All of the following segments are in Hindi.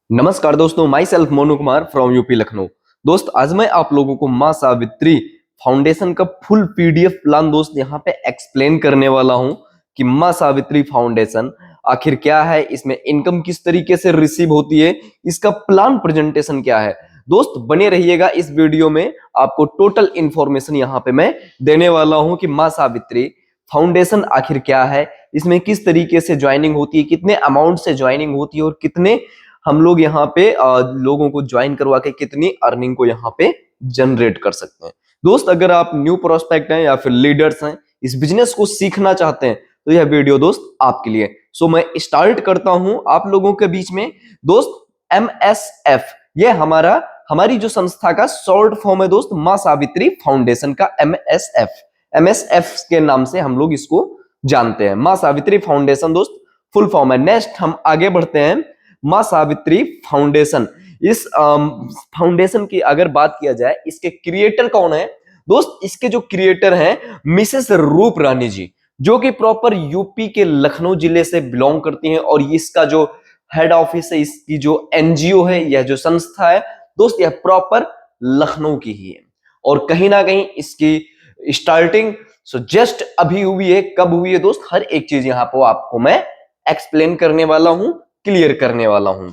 नमस्कार दोस्तों, my self Monu Kumar from UP Lucknow. दोस्त आज मैं आप लोगों को मां सावित्री फाउंडेशन का फुल पीडीएफ प्लान दोस्त यहाँ पे एक्सप्लेन करने वाला हूँ कि मां सावित्री फाउंडेशन आखिर क्या है, इसमें इनकम किस तरीके से रिसीव होती है, इसका प्लान प्रेजेंटेशन क्या है। दोस्त बने रहिएगा इस वीडियो में, आपको टोटल इंफॉर्मेशन यहाँ पे मैं देने वाला हूँ कि मां सावित्री फाउंडेशन आखिर क्या है, इसमें किस तरीके से ज्वाइनिंग होती है, कितने अमाउंट से ज्वाइनिंग होती है और कितने हम लोग यहाँ पे लोगों को ज्वाइन करवा के कितनी अर्निंग को यहाँ पे जनरेट कर सकते हैं। दोस्त अगर आप न्यू प्रोस्पेक्ट हैं या फिर लीडर्स हैं, इस बिजनेस को सीखना चाहते हैं तो यह वीडियो दोस्त आपके लिए। सो मैं स्टार्ट करता हूं आप लोगों के बीच में। दोस्त MSF ये हमारी जो संस्था का शॉर्ट फॉर्म है दोस्त, मां सावित्री फाउंडेशन का MSF के नाम से हम लोग इसको जानते हैं। मां सावित्री फाउंडेशन दोस्त फुल फॉर्म है। नेक्स्ट हम आगे बढ़ते हैं। मां सावित्री फाउंडेशन, इस फाउंडेशन की अगर बात किया जाए, इसके क्रिएटर कौन है दोस्त? इसके जो क्रिएटर हैं मिसेस रूप रानी जी, जो कि प्रॉपर यूपी के लखनऊ जिले से बिलोंग करती हैं और इसका जो हेड ऑफिस है, इसकी जो एनजीओ है, यह जो संस्था है दोस्त, यह प्रॉपर लखनऊ की ही है। और कहीं ना कहीं इसकी स्टार्टिंग जस्ट अभी हुई है। कब हुई है दोस्त? हर एक चीज यहाँ पर आपको मैं एक्सप्लेन करने वाला हूं, क्लियर करने वाला हूं।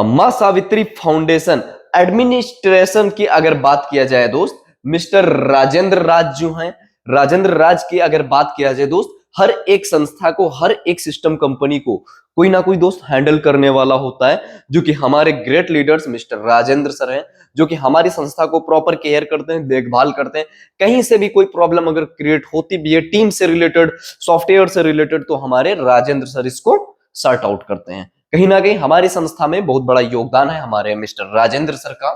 मां सावित्री फाउंडेशन एडमिनिस्ट्रेशन की अगर बात किया जाए दोस्त, मिस्टर राजेंद्र राज जो हैं, राजेंद्र राज की अगर बात किया जाए दोस्त, हर एक संस्था को, हर एक सिस्टम कंपनी को कोई ना कोई दोस्त हैंडल करने वाला होता है, जो कि हमारे great leaders mister Rajendra sir हैं, जो कि हमारी संस्था को प्रॉपर केयर करते हैं, देखभाल करते हैं। कहीं से भी कोई प्रॉब्लम अगर क्रिएट होती भी है टीम से रिलेटेड, सॉफ्टवेयर से रिलेटेड, तो हमारे राजेंद्र सर इसको सॉर्ट आउट करते हैं। कहीं ना कहीं हमारी संस्था में बहुत बड़ा योगदान है हमारे मिस्टर राजेंद्र सर का।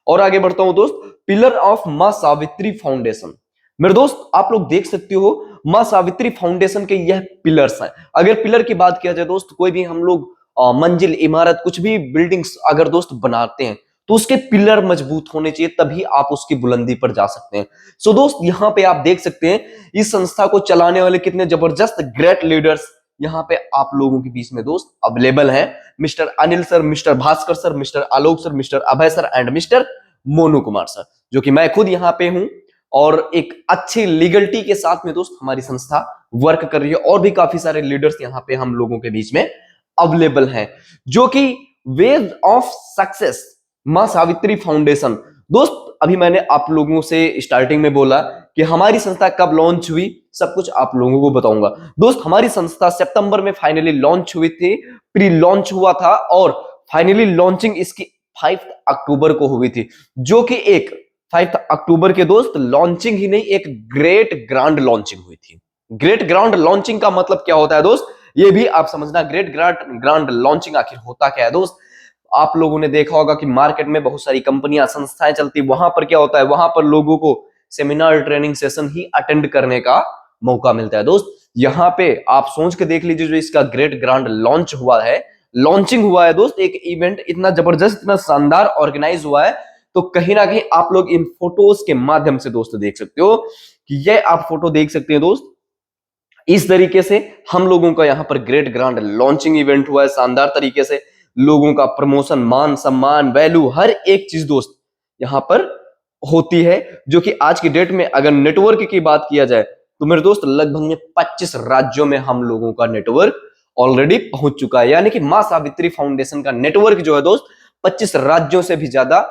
और आगे बढ़ता हूं दोस्त, पिलर ऑफ मां सावित्री फाउंडेशन। मेरे दोस्त आप लोग देख सकते हो मां सावित्री फाउंडेशन के यह पिलर्स हैं। अगर पिलर की बात किया जाए दोस्त, कोई भी हम लोग मंजिल, इमारत, कुछ भी बिल्डिंग्स अगर दोस्त बनाते हैं तो उसके पिलर मजबूत होने चाहिए, तभी आप उसकी बुलंदी पर जा सकते हैं। सो दोस्त यहाँ पे आप देख सकते हैं इस संस्था को चलाने वाले कितने जबरदस्त ग्रेट लीडर्स यहाँ पे आप लोगों के बीच में दोस्त अवेलेबल हैं। Mister Anil sir, mister Bhaskar sir, mister Alok sir, mister Abhay sir and mister Monu Kumar sir, जो कि मैं खुद यहाँ पे हूं। और एक अच्छी लीगलिटी के साथ में दोस्त हमारी संस्था वर्क कर रही है। और भी काफी सारे लीडर्स यहाँ पे हम लोगों के बीच में अवेलेबल हैं, जो कि वेज ऑफ सक्सेस मां सावित्री फाउंडेशन। दोस्त अभी मैंने आप लोगों से स्टार्टिंग में बोला कि हमारी संस्था कब लॉन्च हुई, सब कुछ आप लोगों को बताऊंगा। दोस्त हमारी संस्था सितंबर में फाइनली लॉन्च हुई थी, प्री लॉन्च हुआ था और फाइनली लॉन्चिंग इसकी 5 अक्टूबर को हुई थी, जो कि एक 5 अक्टूबर के दोस्त लॉन्चिंग ही नहीं, एक ग्रेट ग्रांड लॉन्चिंग हुई थी। ग्रेट ग्रांड लॉन्चिंग का मतलब क्या होता है दोस्त, ये भी आप समझना। ग्रेट ग्रांड लॉन्चिंग आखिर होता क्या है दोस्त? आप लोगों ने देखा होगा कि मार्केट में बहुत सारी कंपनियां, संस्थाएं चलती, वहां पर क्या होता है, वहां पर लोगों को सेमिनार, ट्रेनिंग सेशन ही अटेंड करने का मौका मिलता है दोस्त। यहाँ पे आप सोच के देख लीजिए, जो इसका ग्रेट ग्रांड लॉन्च हुआ है, लॉन्चिंग हुआ है दोस्त, एक इवेंट इतना जबरदस्त, इतना शानदार ऑर्गेनाइज हुआ है। तो कहीं ना कहीं आप लोग इन फोटोज के माध्यम से दोस्त देख सकते हो कि ये आप फोटो देख सकते हैं दोस्त, इस तरीके से हम लोगों का यहाँ पर ग्रेट ग्रांड लॉन्चिंग इवेंट हुआ है। शानदार तरीके से लोगों का प्रमोशन, मान सम्मान, वैल्यू, हर एक चीज दोस्त यहाँ पर होती है, जो कि आज की डेट में अगर नेटवर्क की बात किया जाए तो मेरे दोस्त लगभग में 25 राज्यों में हम लोगों का नेटवर्क ऑलरेडी पहुंच चुका है। यानी कि मां सावित्री फाउंडेशन का नेटवर्क जो है दोस्त 25 राज्यों से भी ज्यादा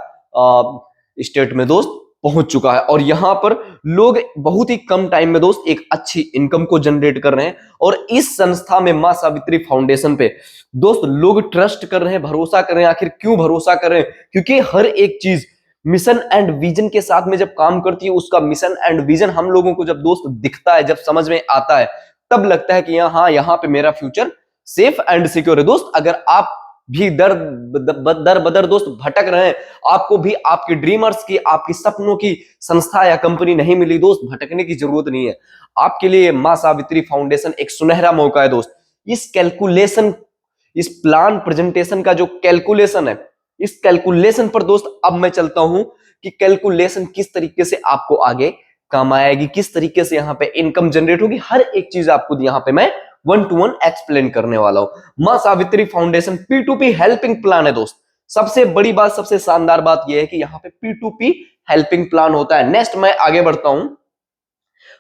स्टेट में दोस्त पहुंच चुका है। और यहां पर लोग बहुत ही कम टाइम में दोस्त एक अच्छी इनकम को जनरेट कर रहे हैं। और इस संस्था में, मां सावित्री फाउंडेशन पे दोस्त लोग ट्रस्ट कर रहे हैं, भरोसा कर रहे हैं। आखिर क्यों भरोसा कर रहे हैं? क्योंकि हर एक चीज मिशन एंड विजन के साथ में जब काम करती है, उसका मिशन एंड विजन हम लोगों को जब दोस्त दिखता है, जब समझ में आता है, तब लगता है कि हाँ, यहाँ पे मेरा फ्यूचर सेफ एंड सिक्योर है। दोस्त अगर आप भी दर बदर दोस्त भटक रहे हैं, आपको भी आपकी ड्रीमर्स की, आपकी सपनों की संस्था या कंपनी नहीं मिली दोस्त, भटकने की जरूरत नहीं है। आपके लिए मां सावित्री फाउंडेशन एक सुनहरा मौका है दोस्त। इस कैलकुलेशन, इस प्लान प्रेजेंटेशन का जो कैलकुलेशन है, इस कैलकुलेशन पर दोस्त अब मैं चलता हूं कि कैलकुलेशन किस तरीके से आपको आगे काम आएगी, किस तरीके से यहाँ पे इनकम जनरेट होगी, हर एक चीज आपको यहाँ पे मैं वन टू वन एक्सप्लेन करने वाला हूं। मां Savitri foundation P2P helping plan है दोस्त। सबसे बड़ी बात, सबसे शानदार बात यह है कि यहाँ पे P2P हेल्पिंग प्लान होता है। नेक्स्ट मैं आगे बढ़ता हूं।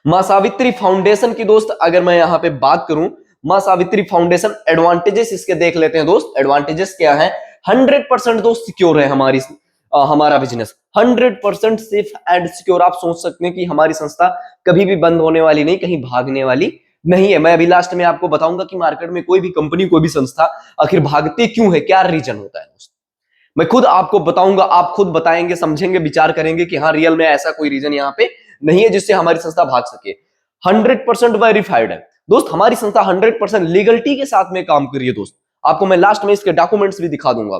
मां सावित्री फाउंडेशन की दोस्त अगर मैं यहां पे बात करूं, मां सावित्री फाउंडेशन एडवांटेजेस इसके देख लेते हैं दोस्त। एडवांटेजेस क्या है? 100% दोस्त सिक्योर है हमारा बिजनेस, 100% सेफ एंड सिक्योर। आप सोच सकते हैं कि हमारी संस्था कभी भी बंद होने वाली नहीं, कहीं भागने वाली नहीं है। मैं अभी लास्ट में आपको बताऊंगा कि मार्केट में कोई भी कंपनी, कोई भी संस्था आखिर भागती क्यों है, क्या रीजन होता है दोस्त। मैं खुद आपको बताऊंगा, आप खुद बताएंगे, समझेंगे, विचार करेंगे कि हाँ रियल में ऐसा कोई रीजन यहाँ पे नहीं है जिससे हमारी संस्था भाग सके। 100% वेरीफाइड है दोस्त हमारी संस्था, 100% लीगलिटी के साथ में काम करिए दोस्त। आपको मैं लास्ट में इसके डॉक्यूमेंट्स भी दिखा दूंगा।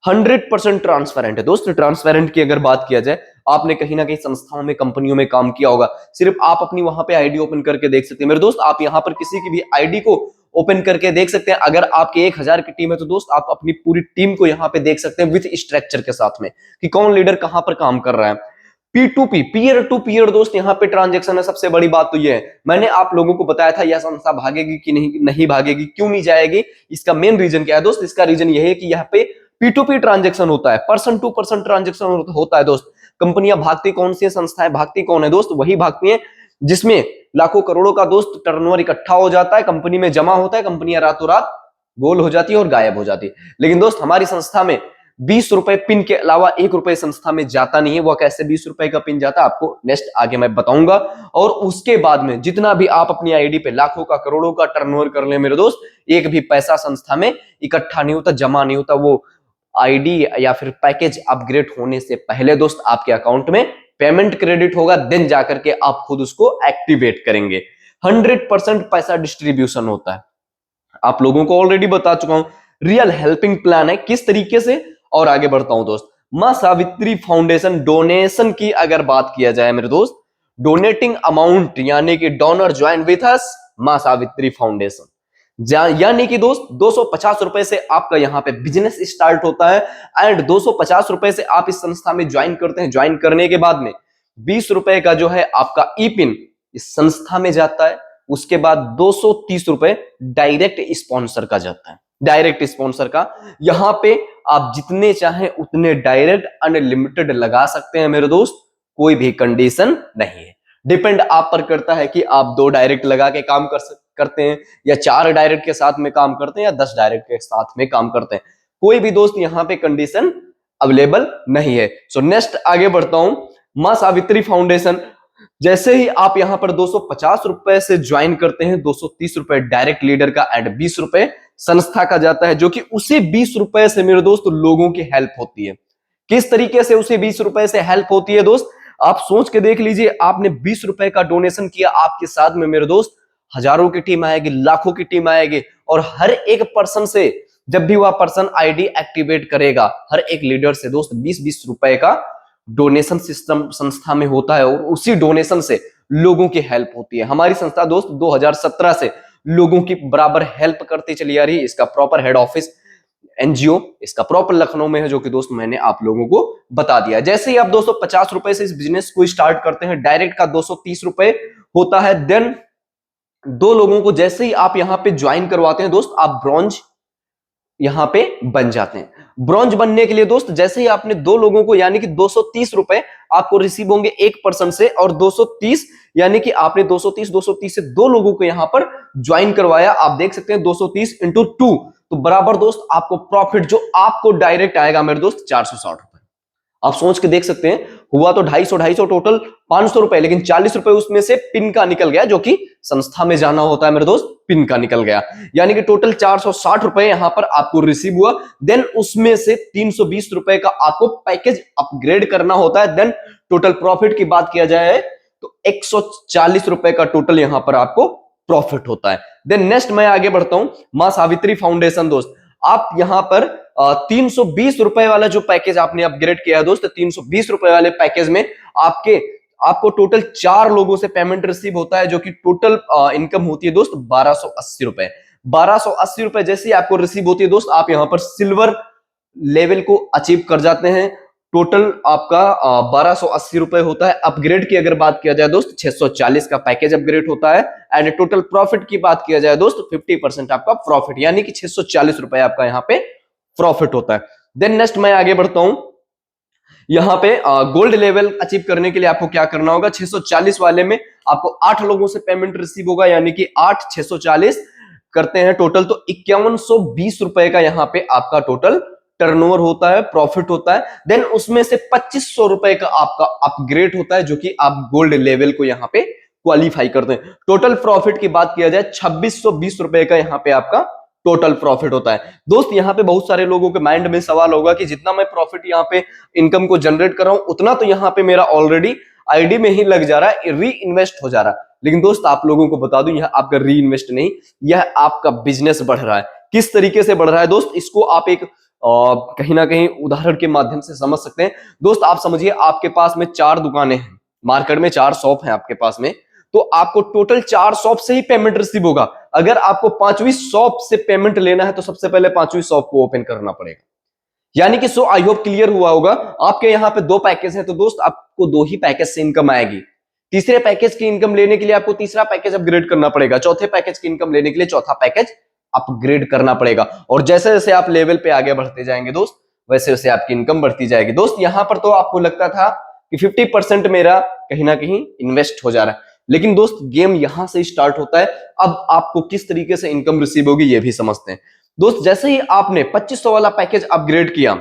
100% ट्रांसपेरेंट है दोस्त। ट्रांसपेरेंट की अगर बात किया जाए, आपने कहीं ना कहीं संस्थाओं में, कंपनियों में काम किया होगा, सिर्फ आप अपनी वहां पे आईडी ओपन करके देख सकते हैं मेरे दोस्त। आप यहां पर किसी की भी आईडी को ओपन करके देख सकते हैं। अगर आपके 1000 की टीम है तो दोस्त आप अपनी पूरी टीम को यहां पे देख सकते हैं विथ स्ट्रक्चर के साथ में कि कौन लीडर कहां पर काम कर रहा है। P2P, पीयर टू पीयर दोस्त यहाँ पे ट्रांजेक्शन है। सबसे बड़ी बात तो ये है, मैंने आप लोगों को बताया था यह संस्था भागेगी कि नहीं भागेगी, क्यों नहीं जाएगी। इसका मेन रीजन क्या है दोस्त? इसका रीजन यह है कि यहाँ पे P2P ट्रांजेक्शन होता है, पर्सन टू पर्सन ट्रांजेक्शन होता है दोस्त। कंपनियां भागती कौन सी है, संस्थाएं भागती कौन है दोस्त? वही भागती है जिसमें लाखों करोड़ों का दोस्त टर्नओवर इकट्ठा हो जाता है, कंपनी में जमा होता है, कंपनियां रातों रात गोल हो जाती है और गायब हो जाती है। लेकिन दोस्त हमारी संस्था में 20 रुपए पिन के अलावा 1 रुपए संस्था में जाता नहीं है। वो कैसे 20 रुपए का पिन जाता है आपको नेक्स्ट आगे मैं बताऊंगा। और उसके बाद में जितना भी आप अपनी आईडी पे लाखों का, करोड़ों का टर्नओवर कर ले मेरे दोस्त, एक भी पैसा संस्था में इकट्ठा नहीं होता, जमा नहीं होता। वो आईडी या फिर पैकेज अपग्रेड होने से पहले दोस्त आपके अकाउंट में पेमेंट क्रेडिट होगा, देन जाकर के आप खुद उसको एक्टिवेट करेंगे। 100% पैसा डिस्ट्रीब्यूशन होता है। आप लोगों को ऑलरेडी बता चुका हूं, रियल हेल्पिंग प्लान है किस तरीके से। और आगे बढ़ता हूं दोस्त, मां सावित्री फाउंडेशन डोनेशन की अगर बात किया जाए मेरे दोस्त, डोनेटिंग अमाउंट यानी कि डोनर ज्वाइन विथ अस मां सावित्री फाउंडेशन, यानी कि दोस्त 250 रुपए से आपका यहां पे बिजनेस स्टार्ट होता है। एंड 250 रुपए से आप इस संस्था में ज्वाइन करते हैं। ज्वाइन करने के बाद में 20 रुपए का जो है आपका ई पिन इस संस्था में जाता है। उसके बाद 230 रुपए डायरेक्ट स्पॉन्सर का जाता है। डायरेक्ट स्पॉन्सर का यहां पे आप जितने चाहें उतने डायरेक्ट अनलिमिटेड लगा सकते हैं मेरे दोस्त, कोई भी कंडीशन नहीं है। डिपेंड आप पर करता है कि आप 2 डायरेक्ट लगा के काम करते हैं या 4 डायरेक्ट के साथ में काम करते हैं या 10 डायरेक्ट के साथ में काम करते हैं। कोई भी दोस्त यहां पे कंडीशन अवेलेबल नहीं है। सो नेक्स्ट आगे बढ़ता हूं, मां सावित्री फाउंडेशन जैसे ही आप यहां पर 250 रुपए से ज्वाइन करते हैं, 230 रुपए डायरेक्ट लीडर का एंड 20 रुपए संस्था का जाता है, जो कि उसी 20 रुपए से मेरे दोस्त लोगों की हेल्प होती है। किस तरीके से उसे 20 रुपए से हेल्प होती है दोस्त? आप सोच के देख लीजिए, आपने 20 रुपए का डोनेशन किया, आपके साथ में मेरे दोस्त हजारों की टीम आएगी, लाखों की टीम आएगी। और हर एक पर्सन से, जब भी वह पर्सन आईडी एक्टिवेट करेगा, हर एक लीडर से दोस्त 20-20 रुपए का डोनेशन सिस्टम संस्था में होता है। और उसी डोनेशन से लोगों की हेल्प होती है। हमारी संस्था दोस्त 2017 से लोगों की बराबर हेल्प करती चली आ रही है। इसका प्रॉपर हेड ऑफिस एनजीओ इसका प्रॉपर लखनऊ में है, जो कि दोस्त मैंने आप लोगों को बता दिया। जैसे ही आप 250 रुपए से इस बिजनेस को स्टार्ट करते हैं, डायरेक्ट का 230 रुपए होता है। देन 2 लोगों को जैसे ही आप यहां पे ज्वाइन करवाते हैं दोस्त, आप ब्रॉन्ज यहां पे बन जाते हैं। ब्रॉन्ज बनने के लिए दोस्त जैसे ही आपने 2 लोगों को, यानी कि 230 रुपए आपको रिसीव होंगे एक पर्सन से, और 230 यानी कि आपने 230 से 2 लोगों को यहां पर ज्वाइन करवाया। आप देख सकते हैं 230 इंटू 2, तो बराबर दोस्त आपको प्रॉफिट जो आपको डायरेक्ट आएगा मेरे दोस्त 460 रुपए। आप सोच के देख सकते हैं, हुआ तो 250 टोटल 500 रुपए, लेकिन 40 रुपए उसमें से पिन का निकल गया, जो कि संस्था में जाना होता है मेरे दोस्त, पिन का निकल गया। यानी कि टोटल 460 रुपए यहां पर आपको रिसीव हुआ। देन उसमें से 320 रुपए का आपको पैकेज अपग्रेड करना होता है। देन टोटल प्रॉफिट की बात किया जाए तो 140 रुपए का टोटल यहां पर आपको प्रॉफिट होता है। देन नेक्स्ट मैं आगे बढ़ता हूं, मां सावित्री फाउंडेशन दोस्त, आप यहां पर 320 रुपए वाला जो पैकेज आपने अपग्रेड किया है दोस्त, 320 रुपए वाले पैकेज में आपको टोटल 4 लोगों से पेमेंट रिसीव होता है, जो कि टोटल इनकम होती है दोस्त 1280 रुपए। 1280 रुपए जैसे ही आपको रिसीव होती है दोस्त, आप यहां पर सिल्वर लेवल को अचीव कर जाते हैं। टोटल आपका 1280 रुपए होता है। अपग्रेड की अगर बात किया जाए दोस्त 640 का पैकेज अपग्रेड होता है। एंड टोटल प्रॉफिट की बात किया जाए दोस्त 50% आपका प्रॉफिट, यानी कि 640 रुपए आपका यहाँ पे प्रॉफिट होता है। देन नेक्स्ट मैं आगे बढ़ता हूं, यहाँ पे गोल्ड लेवल अचीव करने के लिए आपको क्या करना होगा, 640 वाले में आपको 8 लोगों से पेमेंट रिसीव होगा, यानी कि 8 640 करते हैं टोटल, तो 5120 रुपए का यहाँ पे आपका टोटल टर्नओवर होता है, प्रॉफिट होता है। देन उसमें से 2500 रुपए का आपका अपग्रेड होता है, जो कि आप गोल्ड लेवल को यहाँ पे क्वालिफाई करते हैं। टोटल प्रॉफिट की बात किया जाए 2620 रुपए का यहाँ पे आपका टोटल प्रॉफिट होता है। दोस्त यहाँ पे बहुत सारे लोगों के माइंड में सवाल होगा कि जितना मैं प्रॉफिट यहाँ पे इनकम को जनरेट कर रहा हूं उतना तो यहाँ पे मेरा ऑलरेडी आईडी में ही लग जा रहा है, री इन्वेस्ट हो जा रहा है। लेकिन दोस्त आप लोगों को बता दूं, यह आपका री इन्वेस्ट नहीं, यह आपका बिजनेस बढ़ रहा है। किस तरीके से बढ़ रहा है दोस्त, इसको आप एक कहीं ना कहीं उदाहरण के माध्यम से समझ सकते हैं। दोस्त आप समझिए, आपके पास में 4 दुकानें हैं, मार्केट में 4 शॉप हैं आपके पास में, तो आपको टोटल 4 शॉप से ही पेमेंट रिसीव होगा। अगर आपको 5वीं शॉप से पेमेंट लेना है तो सबसे पहले 5वीं शॉप को ओपन करना पड़ेगा। यानी कि सो आई होप क्लियर हुआ होगा। आपके यहाँ पे 2 पैकेज हैं, तो दोस्त आपको 2 ही पैकेज से इनकम आएगी। तीसरे पैकेज की इनकम लेने के लिए आपको तीसरा पैकेज अपग्रेड करना पड़ेगा, चौथे पैकेज की इनकम लेने के लिए चौथा पैकेज अपग्रेड करना पड़ेगा। और जैसे जैसे आप लेवल पे आगे बढ़ते जाएंगे दोस्त, वैसे वैसे आपकी इनकम बढ़ती जाएगी। दोस्त यहाँ पर तो आपको लगता था कि 50% मेरा कहीं ना कहीं इन्वेस्ट हो जा रहा है, लेकिन दोस्त गेम यहां से स्टार्ट होता है। अब आपको किस तरीके से इनकम रिसीव होगी ये भी समझते हैं। दोस्त जैसे ही आपने 2500 वाला पैकेज अपग्रेड किया,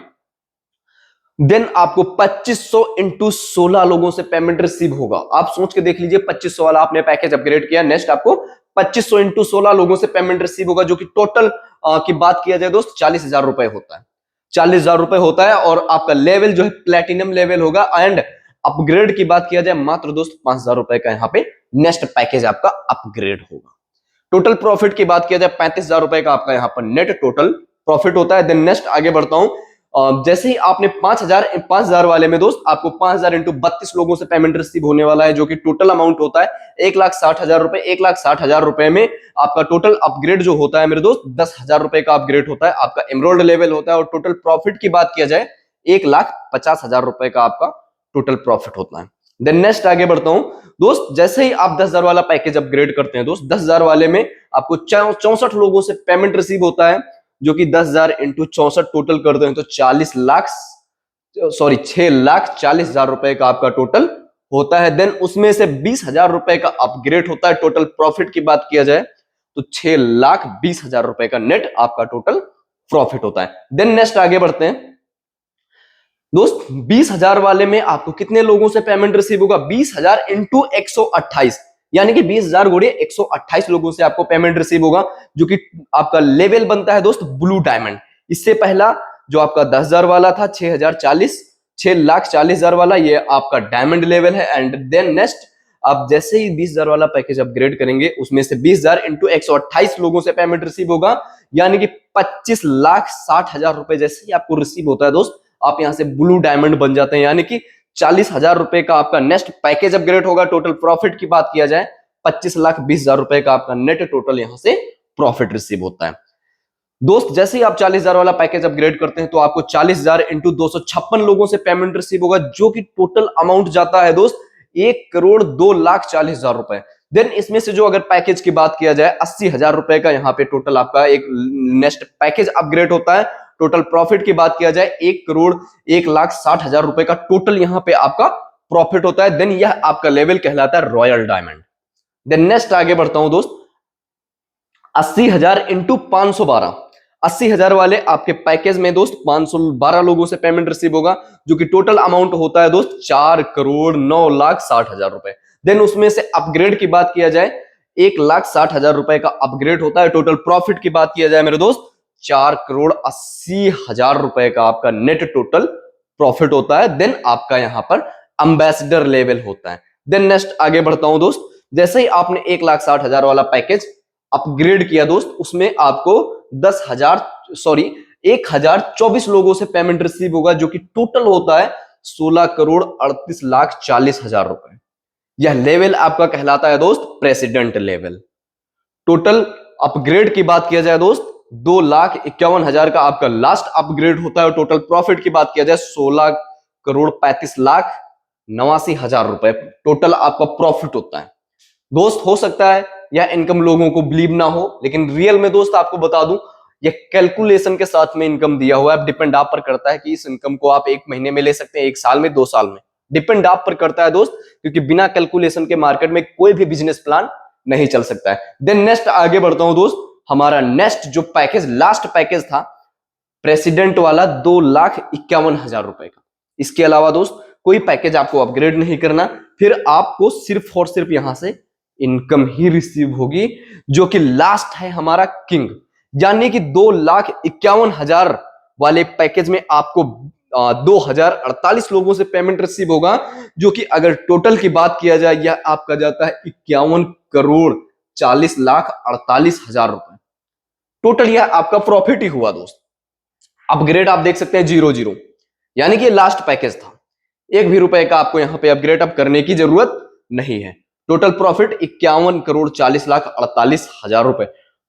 देन आपको 2500 इंटू 16 लोगों से पेमेंट रिसीव होगा। आप सोच के देख लीजिए, 2500 वाला आपने पैकेज अपग्रेड किया, नेक्स्ट आपको 2500 इंटू 16 लोगों से पेमेंट रिसीव होगा, जो कि टोटल की बात किया जाए दोस्त 40,000 रुपए होता है। 40,000 रुपए होता है और आपका लेवल जो है प्लेटिनम लेवल होगा। एंड अपग्रेड की बात किया जाए मात्र दोस्त 5,000 रुपए का यहाँ पे नेक्स्ट पैकेज आपका अपग्रेड होगा। टोटल प्रॉफिट की बात किया जाए 35,000 रुपए का आपका यहाँ पर नेट टोटल प्रॉफिट होता है। देन नेक्स्ट आगे बढ़ता हूं, जैसे ही आपने 5,000 वाले में दोस्त आपको 5,000 इंटू 32 लोगों से पेमेंट रिसीव होने वाला है, जो कि टोटल अमाउंट होता है 1,60,000 रुपए। 1,60,000 रुपए में आपका टोटल अपग्रेड जो होता है मेरे दोस्त 10,000 रुपए का अपग्रेड होता है, आपका एमरोल्ड लेवल होता है। और टोटल प्रॉफिट की बात किया जाए 1,50,000 रुपए का आपका टोटल प्रॉफिट होता है। देन नेक्स्ट आगे बढ़ता हूं दोस्त, जैसे ही आप 10,000 वाला पैकेज अपग्रेड करते हैं दोस्त, 10,000 वाले में आपको 64 लोगों से पेमेंट रिसीव होता है, जो कि 10,000 इंटू 64 टोटल कर दें तो 6,40,000 रुपए का आपका टोटल होता है। देन उसमें से 20,000 रुपए का अपग्रेड होता है। टोटल प्रॉफिट की बात किया जाए तो 6,20,000 रुपए का नेट आपका टोटल प्रॉफिट होता है। देन नेक्स्ट आगे बढ़ते हैं दोस्त, 20,000 वाले में आपको कितने लोगों से पेमेंट रिसीव होगा, 20,000 इंटू 128, यानी कि 20,000 गुणे 128 लोगों से आपको पेमेंट रिसीव होगा, जो कि आपका लेवल बनता है दोस्त ब्लू डायमंड। इससे पहला जो आपका 10,000 वाला था 6,40,000 वाला, ये आपका डायमंड लेवल है। एंड देन नेक्स्ट आप जैसे ही 20,000 वाला पैकेज अपग्रेड करेंगे, उसमें से 20,000 इंटू 128 लोगों से पेमेंट रिसीव होगा, यानी कि 25,60,000 रुपए जैसे ही आपको रिसीव होता है दोस्त, आप यहां से ब्लू डायमंड बन जाते हैं, यानी कि 40,000 रुपए का आपका नेक्स्ट पैकेज अपग्रेड होगा। टोटल प्रॉफिट की बात किया जाए 25,20,000 रुपए का आपका नेट टोटल यहां से प्रॉफिट रिसीव होता है। दोस्त जैसे ही आप 40,000 वाला पैकेज अपग्रेड करते हैं तो आपको 40,000 इंटू 256 लोगों से पेमेंट रिसीव होगा, जो कि टोटल अमाउंट जाता है दोस्त 1,02,40,000 रुपए। देन इसमें से जो अगर पैकेज की बात किया जाए 80,000 रुपए का यहाँ पे टोटल आपका एक नेक्स्ट पैकेज अपग्रेड होता है। टोटल प्रॉफिट की बात किया जाए 1,01,60,000 रुपए का टोटल यहाँ पे आपका प्रॉफिट होता है। देन यह आपका लेवल कहलाता है रॉयल डायमंड। देन नेक्स्ट आगे बढ़ता हूं दोस्त, 80,000 इंटू 512, 80,000 वाले आपके पैकेज में दोस्त 512 लोगों से पेमेंट रिसीव होगा, जो कि टोटल अमाउंट होता है दोस्त 4,09,60,000 रुपए। देन उसमें से अपग्रेड की बात किया जाए 1,60,000 रुपए का अपग्रेड होता है। टोटल प्रॉफिट की बात किया जाए मेरे दोस्त 4,80,000 रुपए का आपका नेट टोटल प्रॉफिट होता है। देन आपका यहां पर एम्बेसडर लेवल होता है। देन नेक्स्ट आगे बढ़ता हूं दोस्त, जैसे ही आपने 1,60,000 वाला पैकेज अपग्रेड किया दोस्त, उसमें आपको 1,024 लोगों से पेमेंट रिसीव होगा, जो कि टोटल होता है 16,38,40,000 रुपए। यह लेवल आपका कहलाता है दोस्त प्रेसिडेंट लेवल। टोटल अपग्रेड की बात किया जाए दोस्त 2,51,000 का आपका लास्ट अपग्रेड होता है। और टोटल प्रॉफिट की बात किया जाए 2,35,89,000 रुपए टोटल आपका प्रॉफिट होता है। दोस्त हो सकता है यह इनकम लोगों को बिलीव ना हो, लेकिन रियल में दोस्त आपको बता दूं ये कैलकुलेशन के साथ में इनकम दिया हुआ है। अब डिपेंड आप पर करता है कि इस इनकम को आप 1 महीने में ले सकते हैं, 1 साल में, 2 साल में, डिपेंड आप पर करता है दोस्त, क्योंकि बिना कैलकुलेशन के मार्केट में कोई भी बिजनेस प्लान नहीं चल सकता है। देन नेक्स्ट आगे बढ़ता हूं दोस्त, हमारा नेक्स्ट जो पैकेज, लास्ट पैकेज था प्रेसिडेंट वाला 2,51,000 रुपए का। इसके अलावा दोस्त कोई पैकेज आपको अपग्रेड नहीं करना, फिर आपको सिर्फ और सिर्फ यहां से इनकम ही रिसीव होगी, जो कि लास्ट है हमारा किंग, यानी कि 2,51,000 वाले पैकेज में आपको 2,048 लोगों से पेमेंट रिसीव होगा, जो कि अगर टोटल की बात किया जाए यह आपका जाता है 51,40,48,000 रुपए। टोटल यह आपका प्रॉफिट ही हुआ दोस्त। अपग्रेड आप देख सकते हैं 0, यानी कि लास्ट पैकेज था, 1 भी रुपए का आपको यहां पे अपग्रेड अप करने की जरूरत नहीं है। टोटल प्रॉफिट 51,40,48,000 रुपए।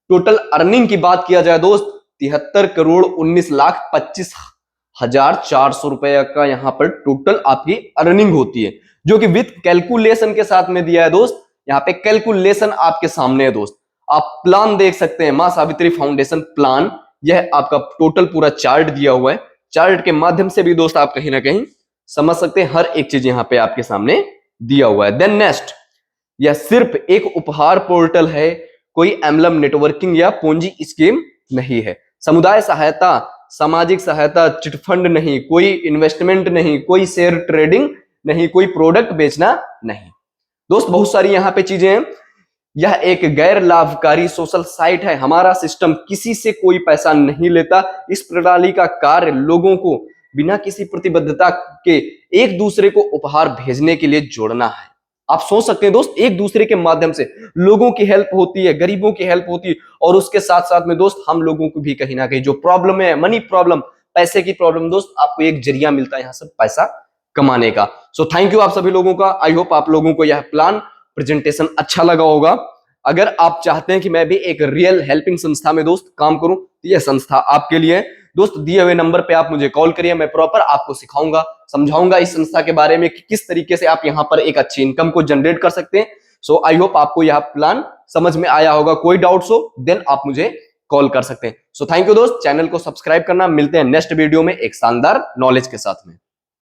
टोटल अर्निंग की बात किया जाए दोस्त 73,19,25,400 रुपए का यहां पर टोटल आपकी अर्निंग होती है, जो कि विथ कैलकुलेशन के साथ में दिया है दोस्त। यहां पे कैलकुलेशन आपके सामने है दोस्त, आप प्लान देख सकते हैं, मां सावित्री फाउंडेशन प्लान, यह आपका टोटल पूरा चार्ट दिया हुआ है। चार्ट के माध्यम से भी दोस्त आप कहीं ना कहीं समझ सकते हैं, हर एक चीज यहां पे आपके सामने दिया हुआ है। देन नेक्स्ट, यह सिर्फ एक उपहार पोर्टल है, कोई एम्बलम नेटवर्किंग या पूंजी स्कीम नहीं है। समुदाय सहायता, सामाजिक सहायता, चिटफंड नहीं, कोई इन्वेस्टमेंट नहीं, कोई शेयर ट्रेडिंग नहीं, कोई प्रोडक्ट बेचना नहीं। दोस्त बहुत सारी यहां पे चीजें हैं। यह एक गैर लाभकारी सोशल साइट है। हमारा सिस्टम किसी से कोई पैसा नहीं लेता। इस प्रणाली का कार्य लोगों को बिना किसी प्रतिबद्धता के एक दूसरे को उपहार भेजने के लिए जोड़ना है। आप सोच सकते हैं दोस्त, एक दूसरे के माध्यम से लोगों की हेल्प होती है, गरीबों की हेल्प होती है, और उसके साथ साथ में दोस्त हम लोगों को भी कहीं ना कहीं जो प्रॉब्लम है, मनी प्रॉब्लम, पैसे की प्रॉब्लम, दोस्त आपको एक जरिया मिलता है यहां से पैसा कमाने का। सो थैंक यू आप सभी लोगों का। आई होप आप लोगों को यह प्लान प्रेजेंटेशन अच्छा लगा होगा। अगर आप चाहते हैं कि मैं भी एक रियल हेल्पिंग संस्था में दोस्त काम करूं, तो यह संस्था आपके लिए है। दोस्त दिए हुए नंबर पे आप मुझे कॉल करिए, मैं प्रॉपर आपको सिखाऊंगा, समझाऊंगा इस संस्था के बारे में कि किस तरीके से आप यहां पर एक अच्छी इनकम को जनरेट कर सकते हैं। सो आई होप आपको यह प्लान समझ में आया होगा। कोई डाउट्स हो देन आप मुझे कॉल कर सकते हैं। सो थैंक यू दोस्त, चैनल को सब्सक्राइब करना। मिलते हैं नेक्स्ट वीडियो में एक शानदार नॉलेज के साथ में।